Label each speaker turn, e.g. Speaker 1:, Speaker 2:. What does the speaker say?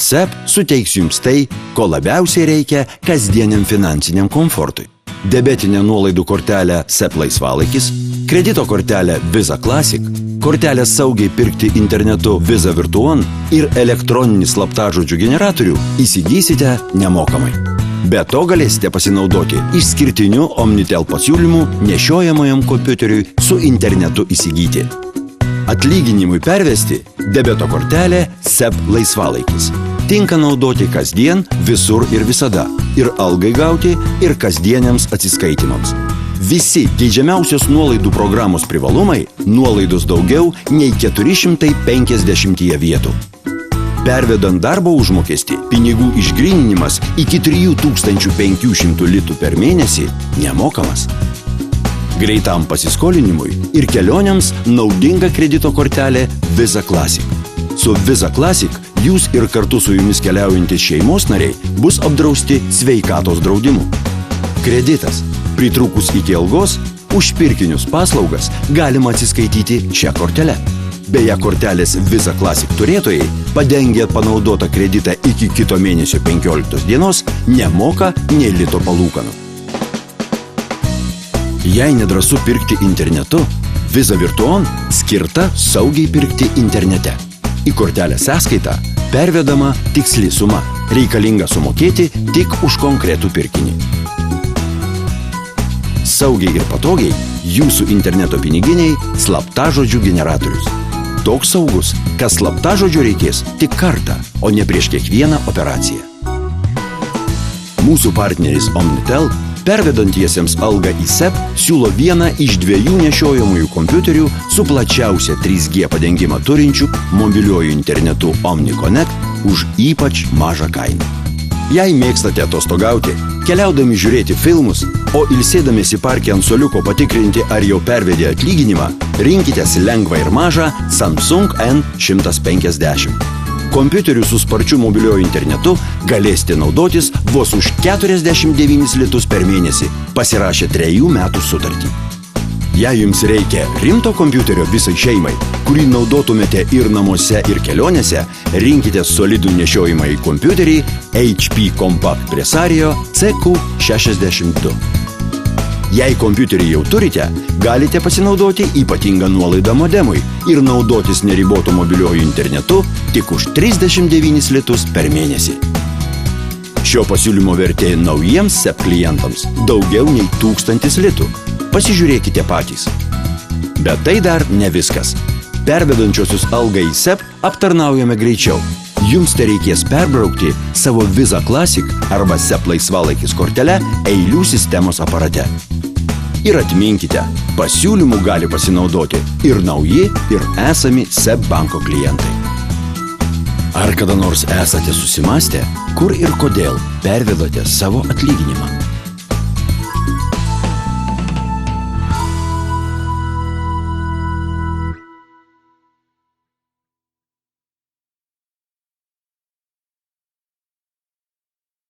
Speaker 1: SEP suteiks jums tai, ko labiausiai reikia kasdieniam finansiniam komfortui. Debetinė nuolaidų kortelė SEP laisvalaikis, kredito kortelė Visa Classic, kortelė saugiai pirkti internetu Visa Virtuon ir elektroninį slaptažodžių generatorių įsigysite nemokamai. Be to galėsite pasinaudoti išskirtiniu Omnitel pasiūlymu nešiojamajam kompiuteriui su internetu įsigyti. Atlyginimui pervesti debeto kortelė SEP laisvalaikis. Tinka naudoti kasdien, visur ir visada. Ir algai gauti, ir kasdieniams atsiskaitimams. Visi geidžiamiausios nuolaidų programos privalumai nuolaidos daugiau nei 450 vietų. Pervedant darbo užmokestį, pinigų išgryninimas iki 3500 litų per mėnesį nemokamas. Greitam pasiskolinimui ir kelionėms naudinga kredito kortelė Visa Classic. Su Visa Classic jūs ir kartu su jumis keliaujantys šeimos nariai bus apdrausti sveikatos draudimu. Kreditas. Pritrūkus iki algos, už pirkinius paslaugas galima atsiskaityti šią kortelę. Beje, kortelės Visa Classic turėtojai, padengę panaudotą kreditą iki kito mėnesio 15 dienos, nemoka nė lito palūkanų. Jei nedrąsu pirkti internetu, Visa Virtuon skirta saugiai pirkti internete. Į kortelę sąskaitą pervedama tiksli suma, reikalinga sumokėti tik už konkretų pirkinį. Saugiai ir patogiai jūsų interneto piniginiai slaptažodžių generatorius. Toks saugus, kad slaptažodžių reikės tik kartą, o ne prieš kiekvieną operaciją. Mūsų partneris Omnitel, pervedantiesiems algą į SEP, siūlo vieną iš 2 nešiojamųjų kompiuterių su plačiausia 3G padengimą turinčių mobiliuoju internetu OmniConnect už ypač mažą kainą. Jei mėgstate atostogauti, keliaudami žiūrėti filmus, o ilsėdamiesi parke ant suoliuko patikrinti, ar jau pervedė atlyginimą, rinkitės lengvą ir mažą Samsung N150. Kompiuteriu su sparčiu mobiliuoju internetu galėsite naudotis vos už 49 litus per mėnesį, pasirašę 3 metų sutartį. Jei jums reikia rimto kompiuterio visai šeimai, kurį naudotumėte ir namuose, ir kelionėse, rinkite solidų nešiojamąjį kompiuterį HP Compact Presario CQ62. Jei kompiuterį jau turite, galite pasinaudoti ypatingą nuolaidą modemui ir naudotis neribotu mobiliuoju internetu tik už 39 litus per mėnesį. Šio pasiūlymo vertė naujiems SEP klientams daugiau nei 1000 litų. Pasižiūrėkite patys. Bet tai dar ne viskas. Pervedančiosius algą į SEP aptarnaujame greičiau. Jums tai reikės perbraukti savo Visa Classic arba SEP laisvalaikis kortelę eilių sistemos aparate. Ir atminkite, pasiūlymų gali pasinaudoti ir nauji, ir esami SEP banko klientai. Ar kada nors esate susimąstę, kur ir kodėl pervedote savo atlyginimą?